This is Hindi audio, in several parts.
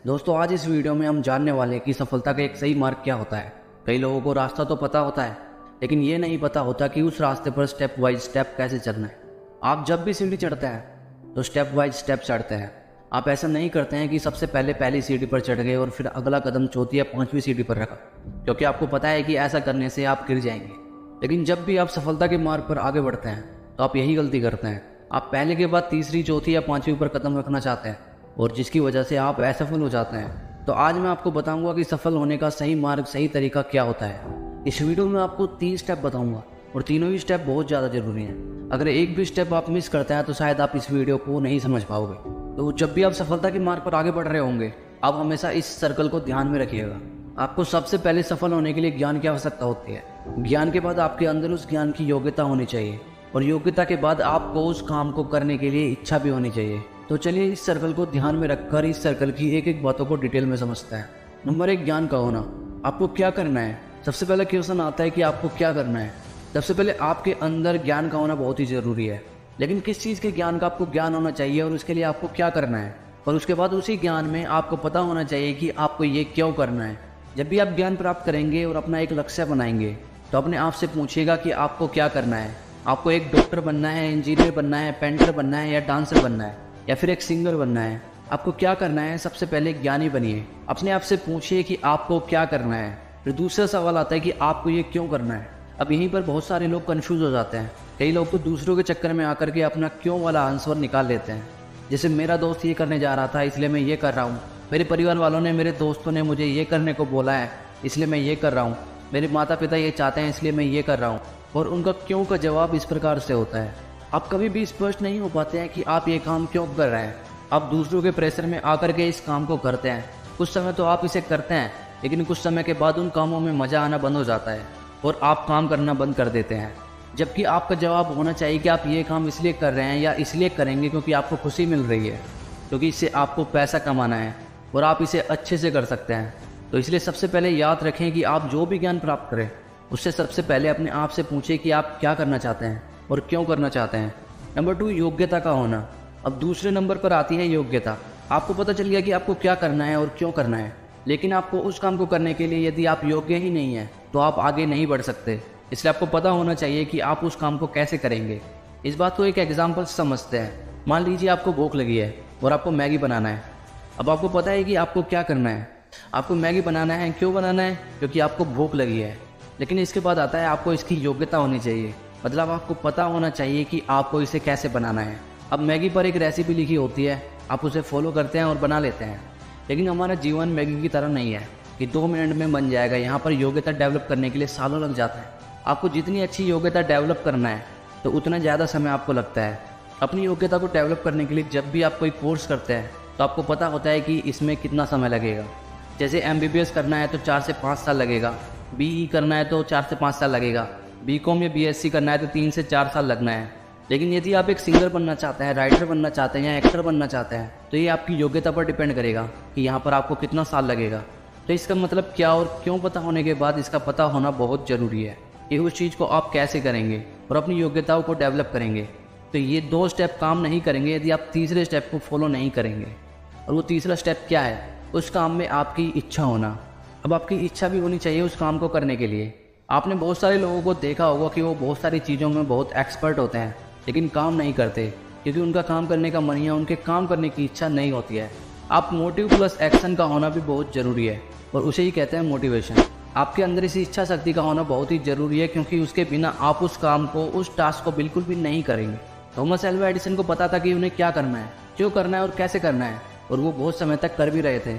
दोस्तों, आज इस वीडियो में हम जानने वाले हैं कि सफलता का एक सही मार्ग क्या होता है। कई लोगों को रास्ता तो पता होता है, लेकिन ये नहीं पता होता कि उस रास्ते पर स्टेप वाइज स्टेप कैसे चलना है। आप जब भी सीढ़ी चढ़ते हैं तो स्टेप वाइज स्टेप चढ़ते हैं। आप ऐसा नहीं करते हैं कि सबसे पहले पहली सीढ़ी पर चढ़ गए और फिर अगला कदम चौथी या पांचवी सीढ़ी पर रखा, क्योंकि आपको पता है कि ऐसा करने से आप गिर जाएंगे। लेकिन जब भी आप सफलता के मार्ग पर आगे बढ़ते हैं तो आप यही गलती करते हैं। आप पहले के बाद तीसरी, चौथी या पांचवी पर कदम रखना चाहते हैं और जिसकी वजह से आप असफल हो जाते हैं। तो आज मैं आपको बताऊंगा कि सफल होने का सही मार्ग, सही तरीका क्या होता है। इस वीडियो में आपको 3 स्टेप बताऊंगा और तीनों ही स्टेप बहुत ज़्यादा जरूरी हैं। अगर एक भी स्टेप आप मिस करते हैं तो शायद आप इस वीडियो को नहीं समझ पाओगे। तो जब भी आप सफलता के मार्ग पर आगे बढ़ रहे होंगे, आप हमेशा इस सर्कल को ध्यान में रखिएगा। आपको सबसे पहले सफल होने के लिए ज्ञान की आवश्यकता होती है। ज्ञान के बाद आपके अंदर उस ज्ञान की योग्यता होनी चाहिए और योग्यता के बाद आपको उस काम को करने के लिए इच्छा भी होनी चाहिए। तो चलिए इस सर्कल को ध्यान में रखकर इस सर्कल की एक एक बातों को डिटेल में समझते हैं। नंबर 1, ज्ञान का होना। आपको क्या करना है? सबसे पहला क्वेश्चन आता है कि आपको क्या करना है। सबसे पहले आपके अंदर ज्ञान का होना बहुत ही जरूरी है, लेकिन किस चीज़ के ज्ञान का आपको ज्ञान होना चाहिए और उसके लिए आपको क्या करना है। और उसके बाद उसी ज्ञान में आपको पता होना चाहिए कि आपको ये क्यों करना है। जब भी आप ज्ञान प्राप्त करेंगे और अपना एक लक्ष्य बनाएंगे तो अपने आप से पूछिएगा कि आपको क्या करना है। आपको एक डॉक्टर बनना है, इंजीनियर बनना है, पेंटर बनना है या डांसर बनना है या फिर एक सिंगर बनना है? आपको क्या करना है? सबसे पहले ज्ञानी बनिए। अपने आप से पूछिए कि आपको क्या करना है। फिर दूसरा सवाल आता है कि आपको ये क्यों करना है। अब यहीं पर बहुत सारे लोग कंफ्यूज हो जाते हैं। कई लोग तो दूसरों के चक्कर में आकर के अपना क्यों वाला आंसर निकाल लेते हैं। जैसे मेरा दोस्त ये करने जा रहा था इसलिए मैं ये कर रहा हूँ, मेरे परिवार वालों ने, मेरे दोस्तों ने मुझे ये करने को बोला है इसलिए मैं ये कर रहा हूँ, मेरे माता पिता ये चाहते हैं इसलिए मैं ये कर रहा हूँ। और उनका क्यों का जवाब इस प्रकार से होता है। आप कभी भी स्पष्ट नहीं हो पाते हैं कि आप ये काम क्यों कर रहे हैं। आप दूसरों के प्रेशर में आकर के इस काम को करते हैं। कुछ समय तो आप इसे करते हैं, लेकिन कुछ समय के बाद उन कामों में मज़ा आना बंद हो जाता है और आप काम करना बंद कर देते हैं। जबकि आपका जवाब होना चाहिए कि आप ये काम इसलिए कर रहे हैं या इसलिए करेंगे क्योंकि आपको खुशी मिल रही है, क्योंकि इससे आपको पैसा कमाना है और आप इसे अच्छे से कर सकते हैं। तो इसलिए सबसे पहले याद रखें कि आप जो भी ज्ञान प्राप्त करें उससे सबसे पहले अपने आप से पूछिए कि आप क्या करना चाहते हैं और क्यों करना चाहते हैं। नंबर 2, योग्यता का होना। अब दूसरे नंबर पर आती है योग्यता। आपको पता चल गया कि आपको क्या करना है और क्यों करना है, लेकिन आपको उस काम को करने के लिए यदि आप योग्य ही नहीं हैं तो आप आगे नहीं बढ़ सकते। इसलिए आपको पता होना चाहिए कि आप उस काम को कैसे करेंगे। इस बात को एक एग्जाम्पल समझते हैं। मान लीजिए आपको भूख लगी है और आपको मैगी बनाना है। अब आपको पता है कि आपको क्या करना है। आपको मैगी बनाना है। क्यों बनाना है? क्योंकि आपको भूख लगी है। लेकिन इसके बाद आता है आपको इसकी योग्यता होनी चाहिए, मतलब आपको पता होना चाहिए कि आपको इसे कैसे बनाना है। अब मैगी पर एक रेसिपी लिखी होती है, आप उसे फॉलो करते हैं और बना लेते हैं। लेकिन हमारा जीवन मैगी की तरह नहीं है कि 2 मिनट में बन जाएगा। यहाँ पर योग्यता डेवलप करने के लिए सालों लग जाता है। आपको जितनी अच्छी योग्यता डेवलप करना है तो उतना ज़्यादा समय आपको लगता है। अपनी योग्यता को डेवलप करने के लिए जब भी आप कोई कोर्स करते हैं तो आपको पता होता है कि इसमें कितना समय लगेगा। जैसे MBBS करना है तो 4 से 5 साल लगेगा, BE करना है तो 4 से 5 साल लगेगा, BCom या BSc करना है तो 3 से 4 साल लगना है। लेकिन यदि आप एक सिंगर बनना चाहते हैं, राइटर बनना चाहते हैं या एक्टर बनना चाहते हैं तो ये आपकी योग्यता पर डिपेंड करेगा कि यहाँ पर आपको कितना साल लगेगा। तो इसका मतलब क्या और क्यों पता होने के बाद इसका पता होना बहुत ज़रूरी है कि उस चीज़ को आप कैसे करेंगे और अपनी योग्यताओं को डेवलप करेंगे। तो ये 2 स्टेप काम नहीं करेंगे यदि आप तीसरे स्टेप को फॉलो नहीं करेंगे। और वो तीसरा स्टेप क्या है? उस काम में आपकी इच्छा होना। अब आपकी इच्छा भी होनी चाहिए उस काम को करने के लिए। आपने बहुत सारे लोगों को देखा होगा कि वो बहुत सारी चीज़ों में बहुत एक्सपर्ट होते हैं लेकिन काम नहीं करते क्योंकि उनका काम करने का मन या उनके काम करने की इच्छा नहीं होती है। आप मोटिव प्लस एक्शन का होना भी बहुत ज़रूरी है और उसे ही कहते हैं मोटिवेशन। आपके अंदर इसी इच्छा शक्ति का होना बहुत ही ज़रूरी है, क्योंकि उसके बिना आप उस काम को, उस टास्क को बिल्कुल भी नहीं करेंगे। थॉमस एल्वा एडिसन को पता था कि उन्हें क्या करना है, क्यों करना है और कैसे करना है, और वो बहुत समय तक कर भी रहे थे,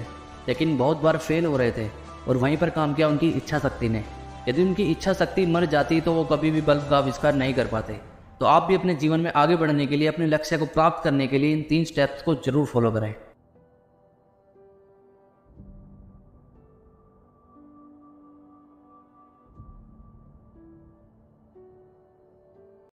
लेकिन बहुत बार फेल हो रहे थे। और वहीं पर काम किया उनकी इच्छा शक्ति ने। यदि उनकी इच्छा शक्ति मर जाती तो वो कभी भी बल्ब का आविष्कार नहीं कर पाते। तो आप भी अपने जीवन में आगे बढ़ने के लिए, अपने लक्ष्य को प्राप्त करने के लिए इन 3 स्टेप्स को जरूर फॉलो करें।